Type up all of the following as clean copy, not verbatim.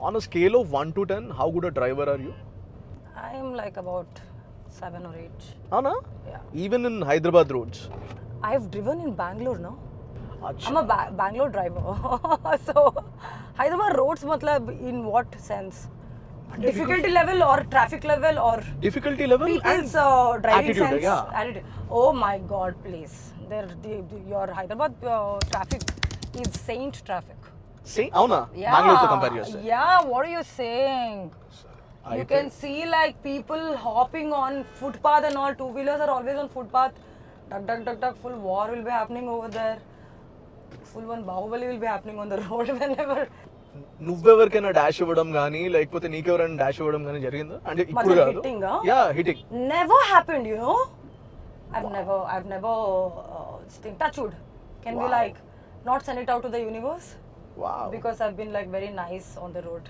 On a scale of 1 to 10, how good a driver are you? I'm like about 7 or 8. Anna? Yeah. Even in Hyderabad roads. I've driven in Bangalore, no? Achha. I'm a Bangalore driver. So, Hyderabad roads, matlab, in what sense? Difficulty level or traffic level or Difficulty level people's and driving attitude, sense? yeah. Attitude. Oh my God, please. Your Hyderabad traffic is saint traffic. See, Avuna, Yeah. Bangalore to compare yourself. Yeah, what are you saying? You can see like people hopping on footpath and all. Two-wheelers are always on footpath. Duck, duck, duck, duck. Full war will be happening over there. Full one Bahubali will be happening on the road whenever. నువ్వెవరికైనా dash ఇవ్వడం కానీ లేకపోతే నీకెవరైనా dash ఇవ్వడం కానీ జరిగిందా అంటే ఇప్పుడు కాదు hitting, yeah hitting Never happened, you know. I've never touch wood. Can we like not send it out to the universe? Wow Because I've been like very nice on the road.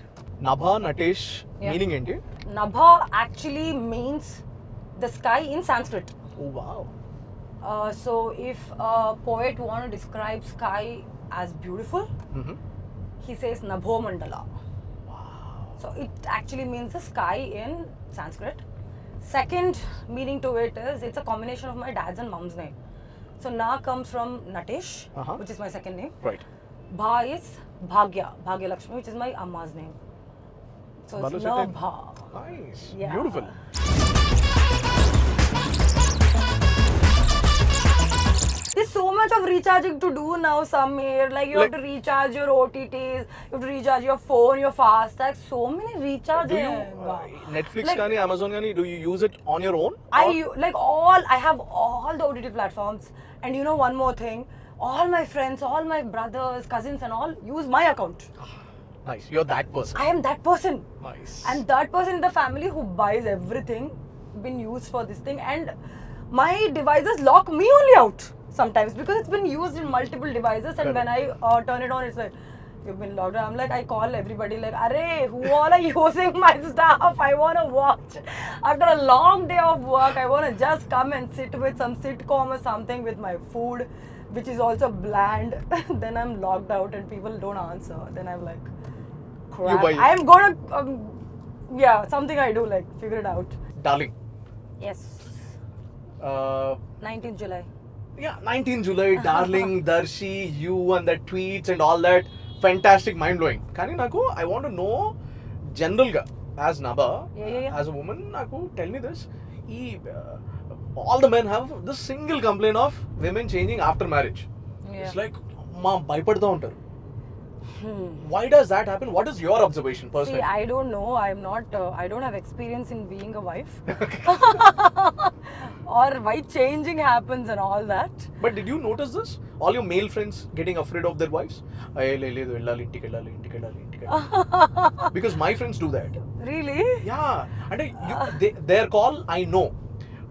Nabha Natesh Yeah. Meaning ఏంటి Nabha actually means the sky in Sanskrit. Oh wow So if a poet want to describe sky as beautiful, he says Nabho Mandala. So it actually means the sky in Sanskrit. Second meaning to it is it's a combination of my dad's and mom's name. So Na comes from Natesh, which is my second name. Right Bha is Bhagya Lakshmi, which is my Amma's name. So Balu it's Shetty. Nabha. Nice Yeah. Beautiful There's so much of recharging to do now, Samir. Like you have to recharge your OTTs, you have to recharge your phone, your fastag. So many Do recharging. you Netflix Like- కానీ Amazon కానీ do you use it on your own? I have all the OTT platforms, and you know one more thing. All my friends, all my brothers, cousins, and all use my account. Nice, you're that person. I am that person, Nice. and that person in the family who buys everything been used for this thing, and my devices lock me only out sometimes because it's been used in multiple devices, and when I turn it on, it's like you've been locked out. I'm like, I call everybody like, "Arey, who all are using my stuff? I want to watch. After a long day of work, I want to just come and sit with some sitcom or something with my food, which is also bland." Then I'm locked out and people don't answer. Then I'm like, crap. buy it. I'm gonna, something I do, like, figure it out. Darling. Yes. 19th July. Yeah, 19 July, darling, Darshi, you and the tweets and all that. Fantastic, mind-blowing. కానీ నాకు I want to know generalగా as Nabha, Yeah. as a woman, నాకు tell me this. All the men have this single complaint of women changing after marriage. Yeah. It's like, మా భయపడుతూ ఉంటారు. Why does that happen? What is your observation personally? See, I don't know. I'm not. I don't have experience in being a wife, or why changing happens and all that. But did you notice this? All your male friends getting afraid of their wives? లేదు వెళ్ళాలి ఇంటికి వెళ్ళాలి because my friends do that. Really? Yeah, అంటే their call I know.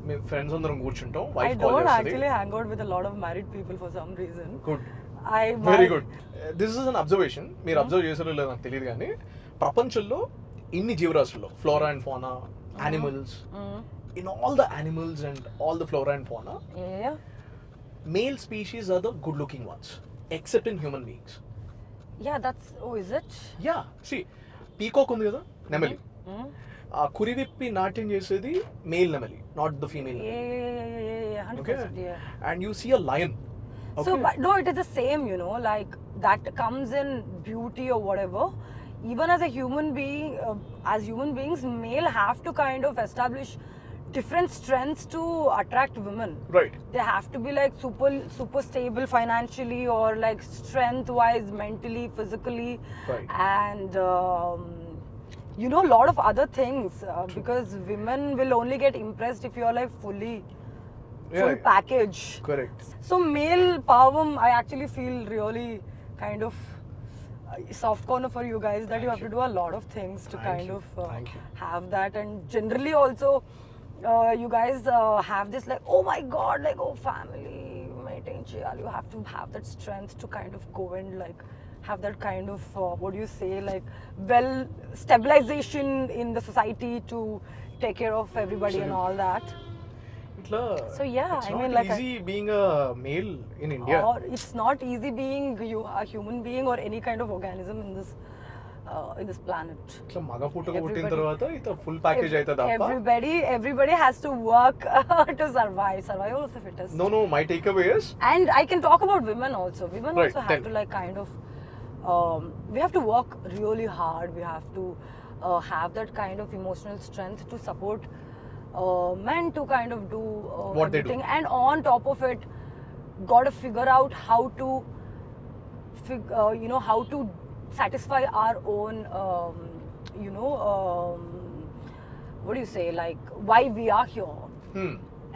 Me friends అందరం కూర్చుంటాం I wife call don't చేస్తుంది. actually hang out with a lot of married people for some reason. Good I very good this is an observation మీరు observe చేసారో లేదో నాకు తెలియదు కానీ ప్రపంచంలో ఇన్ని జీవరాశుల్లో flora and fauna animals in all the animals and all the flora and fauna Yeah. male species are the good looking ones except in human beings. Yeah. That's. Oh, is it? Yeah, see, peacock ఉంది కదా నెమలి Mm. ఆ కురివిప్పి నాట్యం చేసేది male నెమలి not the female Yeah. 100%. Yeah. And you see a lion So, but no, it is the same, you know, like that comes in beauty or whatever. Even as a human being, as human beings, male have to kind of establish different strengths to attract women. Right They have to be like super stable financially or like strength wise, mentally, physically, Right. and you know, a lot of other things because women will only get impressed if you are like full package. Correct So male power, I actually feel really kind of soft corner for you guys that you have to do a lot of things to Thank kind you. of Thank you. have that, and generally also you guys have this like, oh my god, like, oh family maintain cheyali. You have to have that strength to kind of go and like have that kind of what do you say, like, well, stabilization in the society to take care of everybody and all that. ఇట్లా So, yeah, it's I not mean, like, easy being a male in India. Or it's not easy being a human being or any kind of organism in this in this planet. ఇట్లా మగ పుట్టుక పుట్టిన Everybody- తర్వాత ఇట్లా full package అయితే తప్ప Everybody has to work to survive. Survival of the fittest. No, my takeaway is And I can talk about women also. Women Right, also have tell to like kind of, we have to work really hard. We have to have that kind of emotional strength to support men to kind of do What they do. everything. And on top of it, got to figure out how to, how to satisfy our own, what do you say, like why we are here.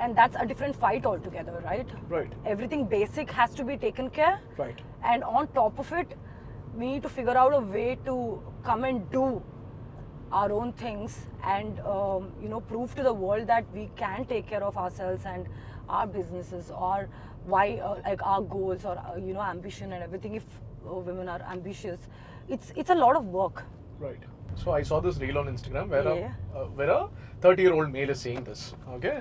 And that's a different fight altogether, right? Right. Everything basic has to be taken care. Right. And on top of it, we need to figure out a way to come and do our own things and prove to the world that we can take care of ourselves and our businesses, or why like our goals, or ambition and everything. If women are ambitious, it's a lot of work. Right. So I saw this reel on Instagram where Yeah. where a 30-year-old male is saying this. Okay.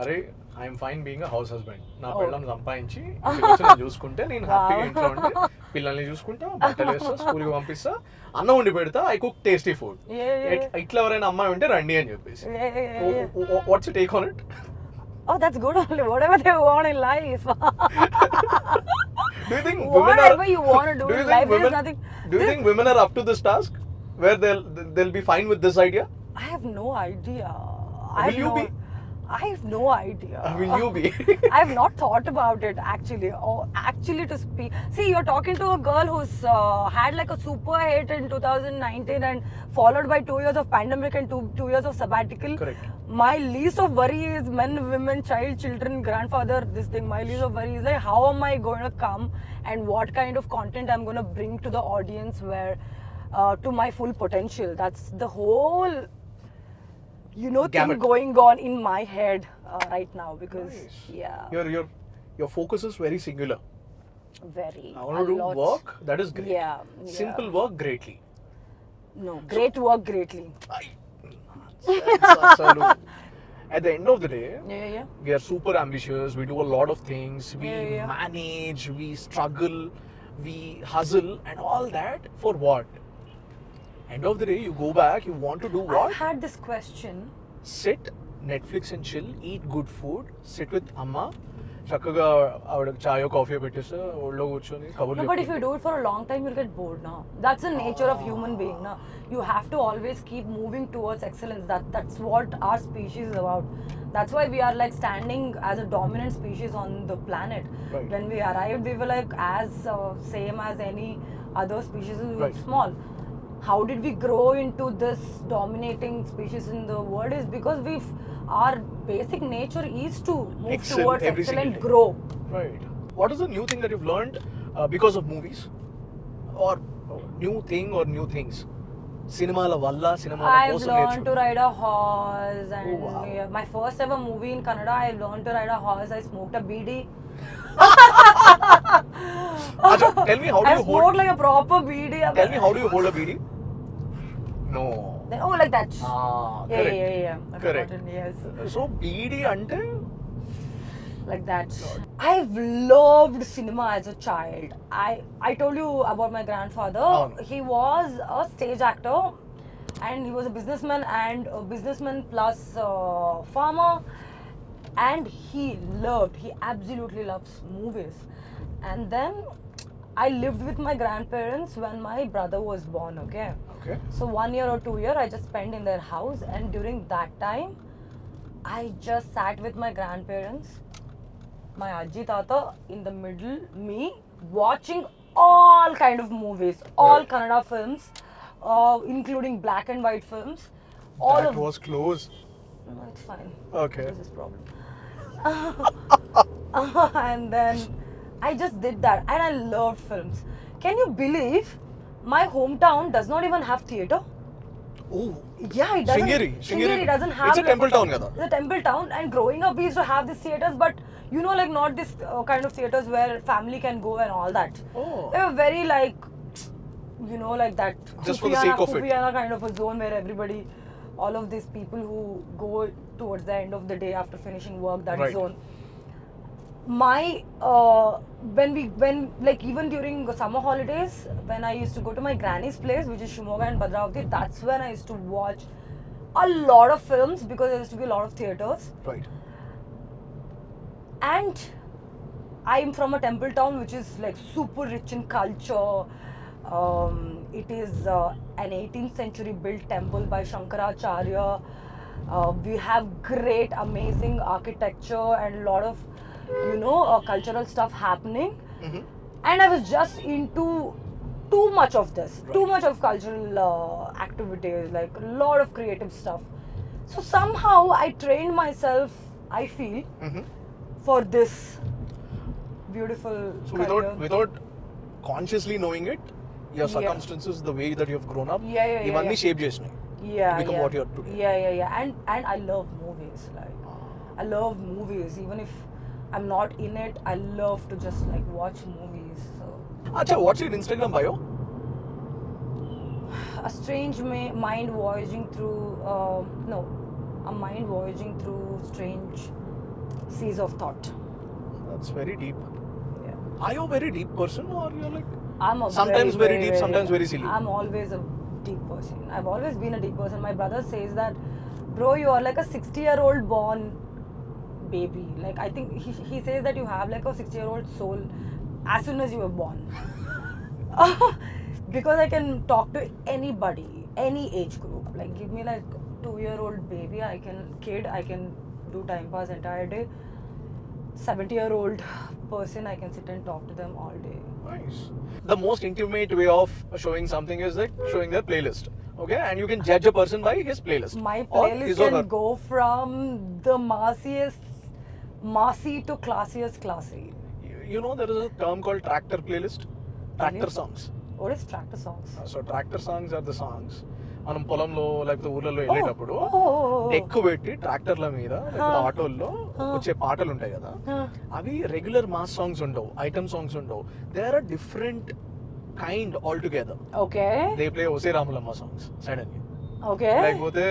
అరే I'm fine being a house husband నా Oh. పిల్లల్ని సంపాదించి ఇంటికి వచ్చి నేను చూసుకుంటే నేను హ్యాపీగా ఇంట్లో ఉండి పిల్లల్ని చూసుకుంటా, బట్టలు వేస్తా, స్కూల్కి పంపిస్తా, అన్నం వండి పెడతా, I cook tasty food. Yeah. ఇట్లా ఎవరైనా అమ్మాయి ఉంటే రండి అని చెప్పేసి. Yeah. What's you take on it? Oh, that's good only. Whatever they want in life. Do you think women are, Whatever you want to do you in think life, there's women, nothing. do you think women are up to this task where they'll be fine with this idea? I have no idea. Will you be? I have no idea. Will you be? I have not thought about it actually. Oh, actually, to speak. See, you're talking to a girl who's had like a super hit in 2019 and followed by 2 years of pandemic and two years of sabbatical. Correct. My least of worry is men, women, child, children, grandfather, this thing. My least of worry is like, how am I going to come and what kind of content I'm going to bring to the audience where to my full potential. That's the whole thing Gamut. going on in my head right now, because Nice. yeah, Your focus is very singular. very I want to do a lot. work that is great. Yeah, Simple yeah. work greatly. No, great work greatly. At the end of the day, Yeah. we are super ambitious, we do a lot of things, we Yeah. manage, we struggle, we hustle, and all that for what? End of the day, you go back, you want to do what? I've had this question. Sit, Netflix and chill, eat good food, sit with Amma, చక్కగా ఆవిడ చాయో coffee పెట్టేస్తే ఒళ్ళో కూర్చొని No, కబుర్లు but if you చెప్పుకుంటూ. do it for a long time, you'll get bored now. That's the nature of human being. Now, you have to always keep moving towards excellence. That's what our species is about. That's why we are like standing as a dominant species on the planet. Right. When we arrived, we were like as same as any other species. We were Right. small. How did we grow into this dominating species in the world? Is because our basic nature is to move Excel towards every excel and single day. grow. Right. What is the new thing that you've learned because of movies? Or new thing or new things? సినిమాల వల్ల సినిమాల I've కోసం learned to నేర్చుకున్నా. ride a horse, and Oh, wow. yeah, my first ever movie in Kannada, I learned to ride a horse. I smoked a BD. Acha, tell me how do I you smoked hold? like a proper BD. Tell me how do you hold a BD? No. Then, oh, like that. Ah, Yeah, correct. yeah. I've Correct. forgotten, yes. So BD అంటే Like that. I've loved cinema as a child. I told you about my grandfather. He was a stage actor, and he was a businessman, and a businessman plus farmer, and he absolutely loves movies. And then I lived with my grandparents when my brother was born. Okay. So 1 year or 2 year I just spent in their house, and during that time I just sat with my grandparents, my Ajji Tata in the middle, me watching all kind of movies, all Right. Kannada films, including black and white films. All that of was close. No, it's fine. Okay. This is problem. And then I just did that, and I loved films. Can you believe my hometown does not even have theatre? Oh. Yeah, it doesn't. Shringeri doesn't have. It's a like- temple town కదా. It's a temple town, and growing up we used to have these theatres, but like not this kind of theatres where family can go and all that. Oh. They were very like, like that. Just for the sake of it. Kufiana kind of a zone where everybody, all of these people who go towards the end of the day after finishing work, that Right. zone. my when like even during the summer holidays, when I used to go to my granny's place, which is Shimoga and Bhadravati, that's when I used to watch a lot of films because there used to be a lot of theaters. Right. And I'm from a temple town which is like super rich in culture. It is an 18th century built temple by Shankaracharya. We have great, amazing architecture and a lot of, cultural stuff happening. Mm-hmm. And I was just into too much of this, too much of cultural activities, like a lot of creative stuff. So somehow I trained myself, I feel, Mm-hmm. for this beautiful So career. without consciously knowing it, your Yeah. circumstances, the way that you've grown up, Yeah, ఇవన్నీ shape చేసినాయి. Yeah, become yeah. what you are today. Yeah. And I love movies. Like I love movies. Even if I'm not in it, I love to just like watch movies. So Acha, what's your Instagram bio? a strange mind voyaging through a mind voyaging through strange seas of thought. That's very deep. Yeah. Are you a very deep person or you're like I'm a sometimes very deep, sometimes very silly? I'm always a deep person. I've always been a deep person. My brother says that, bro, you are like a 60-year-old born baby. Like I think he says that you have like a 60-year-old soul as soon as you were born. Because I can talk to anybody, any age group. Like give me like 2-year-old baby, I can do time pass entire day. 70-year-old person, I can sit and talk to them all day. Nice. The most intimate way of showing something is like showing their playlist. Okay, and you can judge a person by his playlist. My Or playlist his or her. can go from the massy to classiest classy. You know there is a term called tractor playlist. Tractor Really? songs. What is tractor songs? So tractor songs are the songs మనం పొలంలో లేకపోతే ఊర్లలో వెళ్ళేటప్పుడు Oh. డెక్కు పెట్టి ట్రాక్టర్ల మీద లేకపోతే ఆటోల్లో వచ్చే పాటలు ఉంటాయి కదా, అవి రెగ్యులర్ మాస్ సాంగ్స్ ఉండవు, ఐటమ్ సాంగ్స్ ఉండవు. They are a different kind altogether. Okay. They play Ose Ramulamma songs suddenly, Okay. లేకపోతే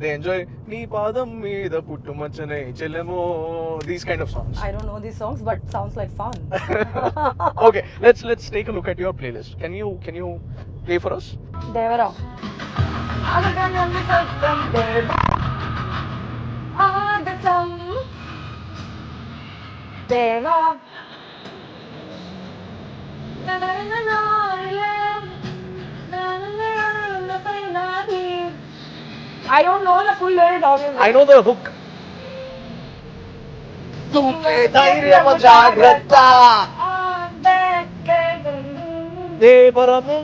దే ఎంజాయ్ నీ పాదం మీద పుట్టుమచ్చనే చెల్లెమో, these kind of songs. I don't know these songs, but sounds like fun. Okay, let's take a look at your playlist. Can you play for us? Devara. Deva. I don't know the full lyrics of it. I know the hook. ధైర్యము జాగ్రత్త దేవరము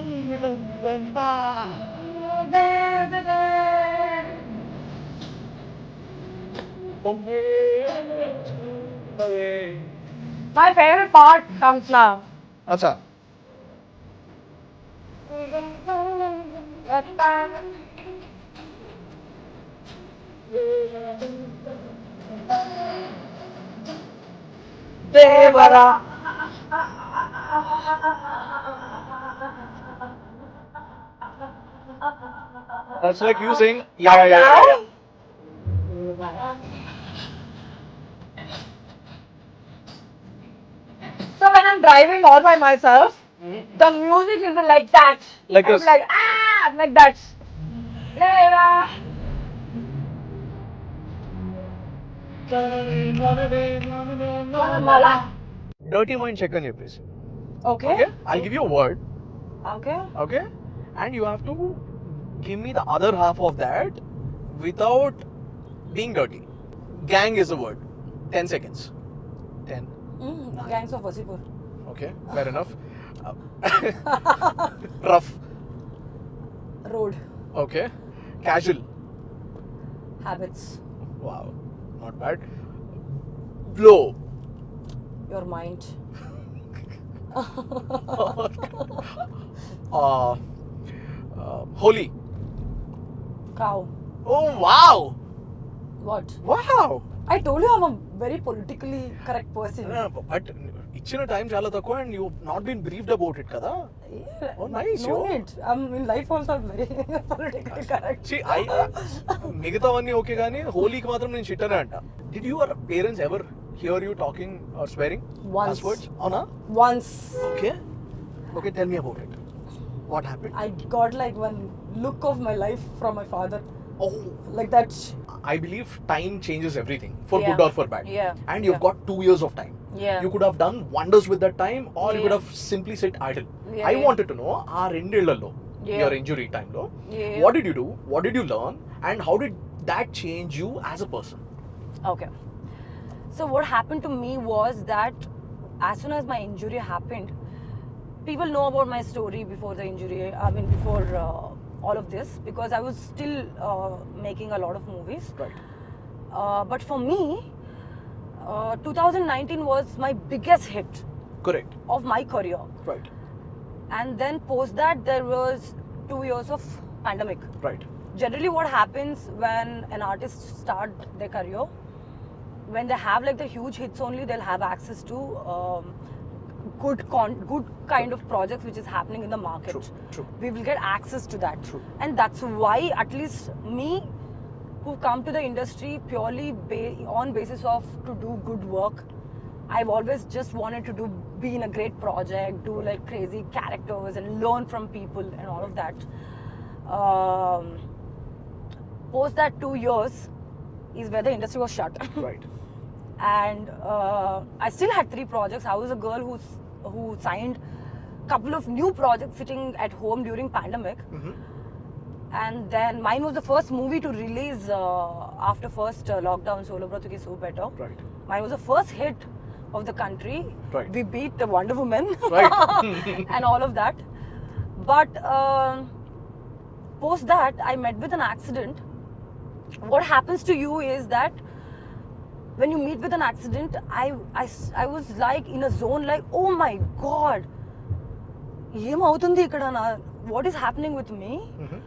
My favorite part comes now. అచ్చా. Devara. That's like you saying yeah. So when I'm driving all by myself, the music is like that. Like I'm this. like that. Devara. Dirty mind check అని చెప్పేసి. Okay. Okay, I'll give you a word. Okay. Okay, and you have to give me the other half of that without being dirty. Gang is the word. 10 seconds. 10. Gangs of Wasipur. Okay, fair enough. Rough. Road. Okay. Casual. Habits. Wow, not bad. Blow. Your mind. Holy. Cow. Oh wow. What? Wow. I told you I'm a very politically correct person. But ఇచ్చిన time చాలా తక్కువ and you've not been briefed about it కదా. Yeah. Oh, nice, No yo. need. I'm in life also I'm very politically correct. See, మిగతావన్నీ okay కానీ హోలీకి మాత్రం నేను shit అనే అంట. Did your parents ever hear you talking or swearing? Once. Cuss words? Oh, no? Once. Okay. Okay, tell me about it. What happened? I got like one look of my life from my father. Oh, Like that. I believe time changes everything, for Yeah. good or for bad. Yeah. And you've Yeah. got 2 years of time. Yeah. You could have done wonders with that time, or you could Yeah. have simply sit idle. Yeah, I yeah. wanted to know, our Indilalo, Yeah. your injury time, lo, Yeah. what did you do? What did you learn? And how did that change you as a person? Okay. So what happened to me was that as soon as my injury happened, people know about my story before the injury. I mean, before all of this, because I was still making a lot of movies. Right. But for me, 2019 was my biggest hit Correct. of my career. Right. And then post that, there was 2 years of pandemic. Right. Generally what happens when an artist start their career, when they have like the huge hits only, they'll have access to good kind of projects which is happening in the market. True. True. We will get access to that. True. And that's why at least me, who come to the industry purely on basis of to do good work, I've always just wanted to be in a great project, do like crazy characters and learn from people and all of that. Post that 2 years is where the industry was shut. Right. And I still had 3 projects. I was a girl who signed a couple of new projects sitting at home during pandemic. Mm-hmm. And then mine was the first movie to release after first lockdown, Solo Bratu Ki So Better. Right. Mine was the first hit of the country. Right. We beat the Wonder Woman. Right. And all of that. But post that, I met with an accident. What happens to you is that when you meet with an accident, I was like in a zone like, oh my god, what is happening with me? Mm-hmm.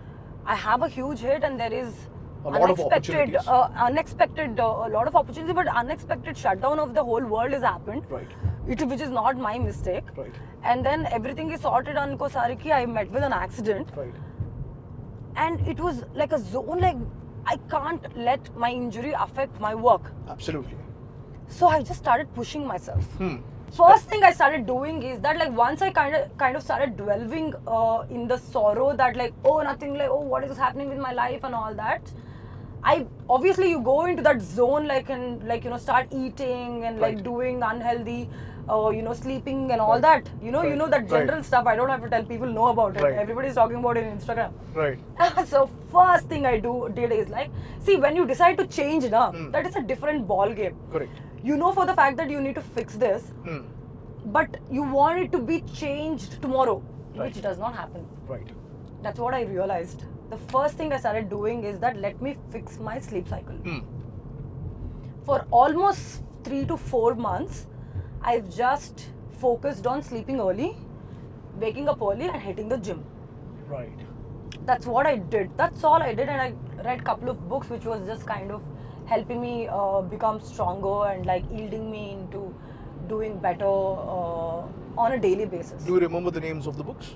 I have a huge hit and there is A lot of opportunities. unexpected, a lot of opportunity, but unexpected shutdown of the whole world has happened. Right. Which is not my mistake. Right. And then everything is sorted on Kosariki. I met with an accident. Right. And it was like a zone, like I can't let my injury affect my work. Absolutely. So I just started pushing myself. Hmm. First thing I started doing is that like once I kind of started dwelling in the sorrow that like, oh nothing, like, oh what is happening with my life and all that, I obviously you go into that zone like and like, you know, start eating and like Right. doing unhealthy you know, sleeping and all Right. that, you know, Right. that general Right. stuff. I don't have to tell people know about it. Right. Everybody's talking about it on Instagram. Right. So first thing I did is like, see, when you decide to change now, that is a different ball game. Correct. You know for the fact that you need to fix this, Hmm. but you want it to be changed tomorrow, Right. which does not happen. Right. That's what I realized. The first thing I started doing is that let me fix my sleep cycle. Hmm. For almost 3 to 4 months, I've just focused on sleeping early, waking up early and hitting the gym. Right. That's what I did. That's all I did, and I read a couple of books which was just kind of helping me become stronger and like yielding me into doing better on a daily basis. Do you remember the names of the books?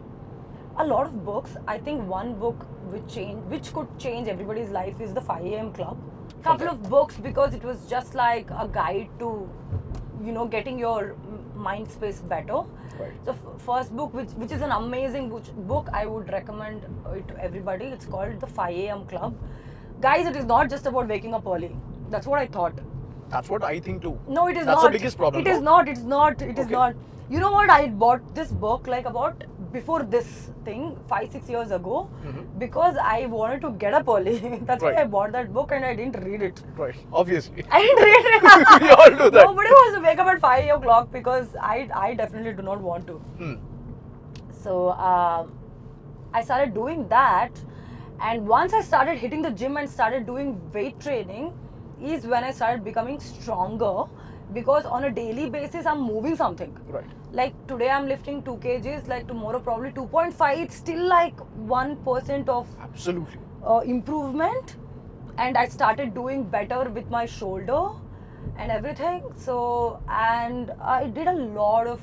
A lot of books. I think one book which could change everybody's life is the 5 AM Club. Couple of books because it was just like a guide to, you know, getting your mind space better. Right. So first book, which is an amazing book, I would recommend it to everybody. It's called the 5 AM Club. Guys, it is not just about waking up early. That's what I thought. That's what I think too. No, it is That's not. the biggest problem. It is no? not. It's not. It is Okay. not. You know what? I bought this book like about before this thing 5-6 years ago because I wanted to get up early. That's why Right. I bought that book and I didn't read it. Right. Obviously. I didn't read it. We all do that. Nobody wants to wake up at 5 o'clock because I definitely do not want to. Hmm. So I started doing that, and once I started hitting the gym and started doing weight training is when I started becoming stronger because on a daily basis I'm moving something. Right. Like today I'm lifting 2 kgs, like tomorrow probably 2.5. It's still like 1% of Absolutely. improvement, and I started doing better with my shoulder and everything. So, and I did a lot of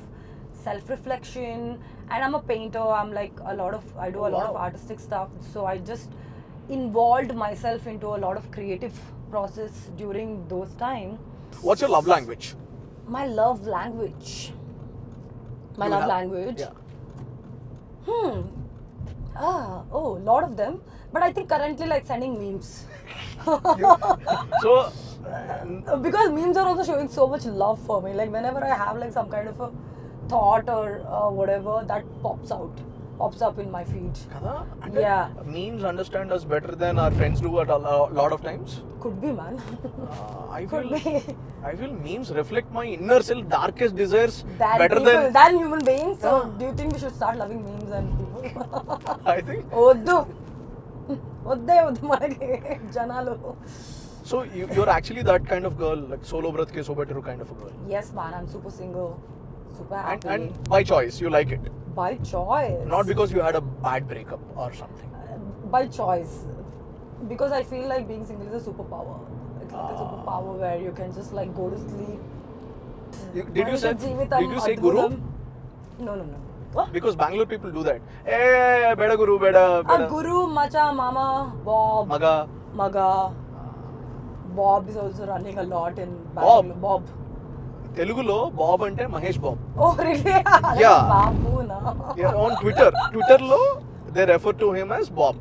self-reflection, and I'm a painter. I do a lot of artistic stuff. So I just involved myself into a lot of creative process during those times. What's your love language? My love language. My You love have- language. Yeah. Lot of them. But I think currently like sending memes. So, Because memes are also showing so much love for me. Like whenever I have like some kind of a thought or whatever, that pops up in my feed. kada? Yeah. Memes understand us better than our friends do at a lot of times. Could be, man. I Could feel be. I feel memes reflect my inner self, darkest desires Than better people, than human beings. So Yeah. do you think we should start loving memes and people? I think. వద్దు వద్దే వద్దు మనకి జనాలు. So you're actually that kind of girl, like solo breath ke so better kind of a girl. Yes, man, I'm super single, super happy. And by choice, you like it. By choice. Not because you had a bad breakup or something. By choice. Because I feel like being single is a superpower. It's like a superpower where you can just like go to sleep. Did you say Guru? No. What? Because Bangalore people do that. Hey, beda Guru, beda. Guru, Macha, Mama, Bob, Maga. Bob is also running a lot in Bob? Bangalore. Bob. Telugulo Bob అంటే Mahesh Bob. Oh, really? Yeah. Babu, na. Yeah, on Twitter లో they refer to him as Bob.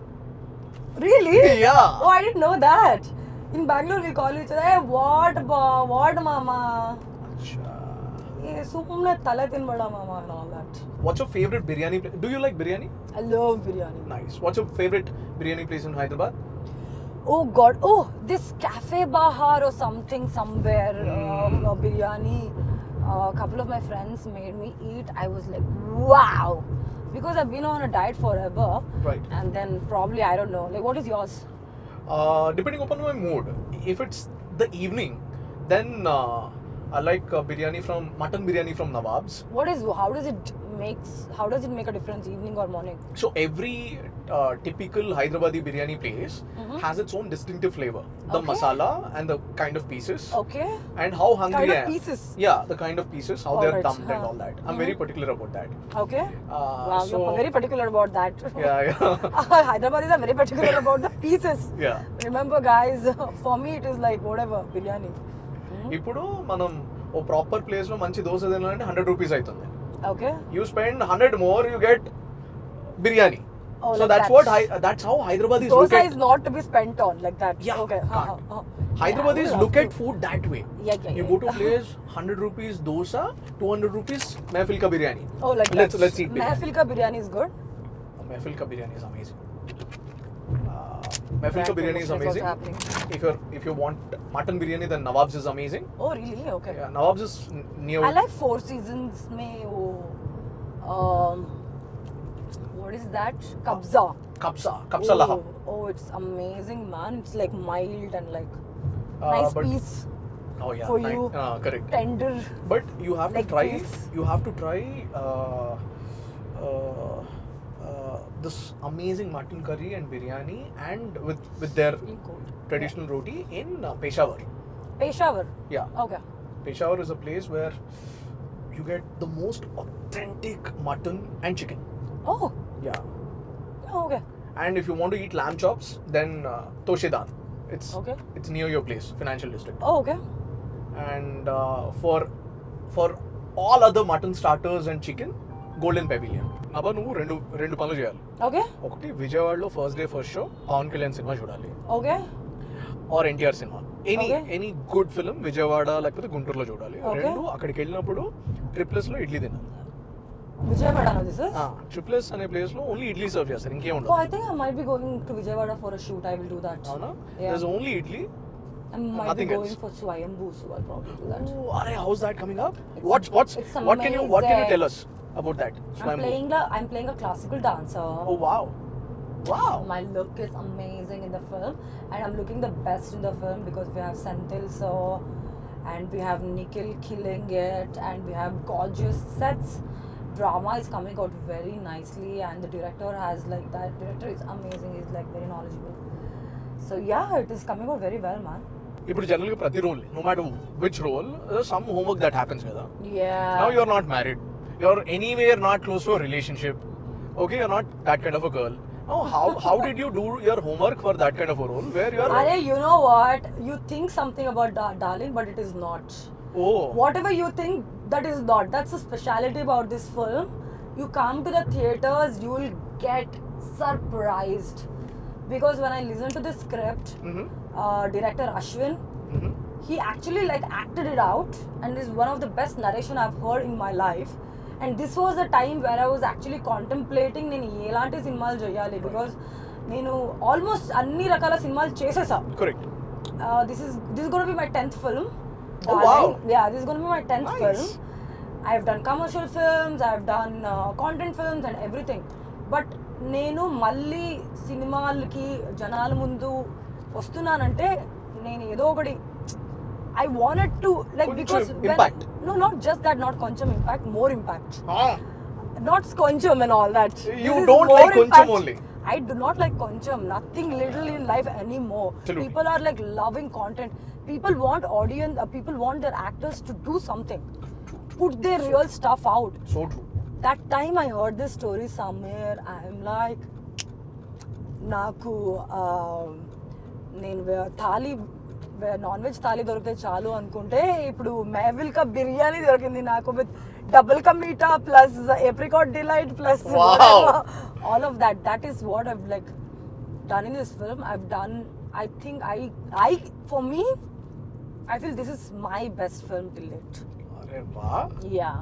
Really? Yeah. Oh, I didn't know that. In Bangalore, we call each other, hey, what, what, mama? Yeah, sumne tala tinbada, mama, and all that. What's your favorite biryani place? Do you like biryani? I love biryani. Nice. What's your favorite biryani place in Hyderabad? Oh God! Oh, this Cafe Bahar or something somewhere. Biryani. A couple of my friends made me eat. I was like, wow, because I've been on a diet forever. Right. And then probably I don't know. Like, what is yours? Depending upon my mood. If it's the evening, then I like mutton biryani from Nawab's. How does it make a difference, evening or morning? So every typical Hyderabadi biryani place has its own distinctive flavor. The Okay. masala and the kind of pieces. Okay. And how hungry Kind of I am. pieces. Yeah, the kind of pieces, how they're Alright, dumped and huh. all that. I'm very particular about that. Okay. Wow, So, you're very particular about that. yeah. Hyderabadis are very particular about the pieces. Yeah. Remember, guys, for me it is like whatever, biryani. ఇప్పుడు మనం ఓ proper place లో మంచి దోశ తినాలంటే 100 rupees అవుతుంది. Okay. You spend 100 more, you get biryani. Oh, So like that's how Hyderabadis Dosa look at. is not to be spent on like that. Yeah, Okay. can't. Hyderabadis Yeah, look I at would food that way. Yeah. You go to a place, 100 rupees dosa, 200 rupees Mehfil ka biryani. Oh, like let's that. eat biryani. Mehfil ka biryani is good. Mehfil ka biryani is amazing. Mehfil ka Right, biryani is what's amazing. happening? If you want mutton biryani, then Nawab's is amazing. Oh, really? Okay. Yeah, Nawab's is near. I like Four Seasons mein what is that? Kabza. Kapsa Laha. Oh, it's amazing, man. It's like mild and like nice but- piece, Oh yeah, for you. correct. tender. But you have Leg to try. piece. You have to try this amazing mutton curry and biryani, and with their Feeling cold. traditional roti in Peshawar. Peshawar. Yeah, Okay. Peshawar is a place where you get the most authentic mutton and chicken. Oh. Yeah, Oh, okay. and if you want to eat lamb chops, then Toshedan. Okay. It's near your place, financial district. Oh, okay. And for all other mutton starters and chicken, Golden Pavilion. అబ్బా నువ్వు రెండు పనులు చేయాలి. Okay. ఒకటి విజయవాడలో first day first show Pawan Kalyan cinema చూడాలి, Okay. Or NTR cinema, Okay. Any good film Vijayawada లేకపోతే గుంటూరులో చూడాలి. Okay. రెండు అక్కడికి వెళ్ళినప్పుడు ట్రిప్లెస్ లో ఇడ్లీ తినాలి. Vijayawada, no, this is? ట్రిప్లెస్ అనే ప్లేస్ లో ఓన్లీ ఇడ్లీ సర్వ్ చేస్తారు, ఇంకేం Oh, ఉండదు. I think I might be going to Vijayawada for a shoot. I will do that. అవునా? Yeah. There's only idli. I might Nothing be going else. for Swayambhu, so I'll probably do that. Oh, are how's that coming up? It's What can you amazing. tell us about that? I'm playing a classical dancer. Oh wow. Wow. My look is amazing in the film, and I'm looking the best in the film because we have Senthil Sir, and we have Nikhil killing it, and we have gorgeous sets. Drama is coming out very nicely, and the director is amazing. He's like very knowledgeable. So yeah, it is coming out very well, man. ఇప్పుడు general గా ప్రతి role, no matter which role, some homework that happens కదా. Yeah. Now you're not married. You're anywhere not close to a relationship. Okay, you're not that kind of a girl. Now, how did you do your homework for that kind of a role where you're Arey, you know what? You think something about darling, but it is not. Oh. Whatever you think, that is not. That's the speciality about this film. You come to the theaters, you will get surprised. Because when I listen to the script, Mhm. director Ashwin, Mhm. he actually like acted it out, and is one of the best narration I've heard in my life. And this was a time where I was actually contemplating నేను ఎలాంటి సినిమాలు చేయాలి, because నేను almost అన్ని రకాల సినిమాలు చేసేసా. Correct. This is going to be my 10th film. Oh, wow. Yeah, this is going to be my 10th Nice. film. I've done commercial films, I've done content films and everything. But నేను మళ్ళీ సినిమాలకి జనాల ముందు వస్తున్నానంటే నేను ఏదో ఒకటి I wanted to like, కొంచెం because impact. no, not just that, not కొంచెం impact, more impact. Ah. Not కొంచెం and all that. You This is don't more like కొంచెం impact. only. I do not like కొంచెం. Nothing little in life anymore. Absolutely. People are like loving content. People want audience. People want their actors to do something, put their real stuff out. So true. That time I heard this story somewhere, I'm like, నాకు నేను thali non veg thali దొరికితే చాలు అనుకుంటే ఇప్పుడు మేవిల్ కా బిర్యానీ దొరికింది నాకు, with double ka meetha plus apricot delight plus Wow. All of that is what I've like done in this film. I've done, I think I for me, I feel this is my best film till date. అరే వా. Yeah.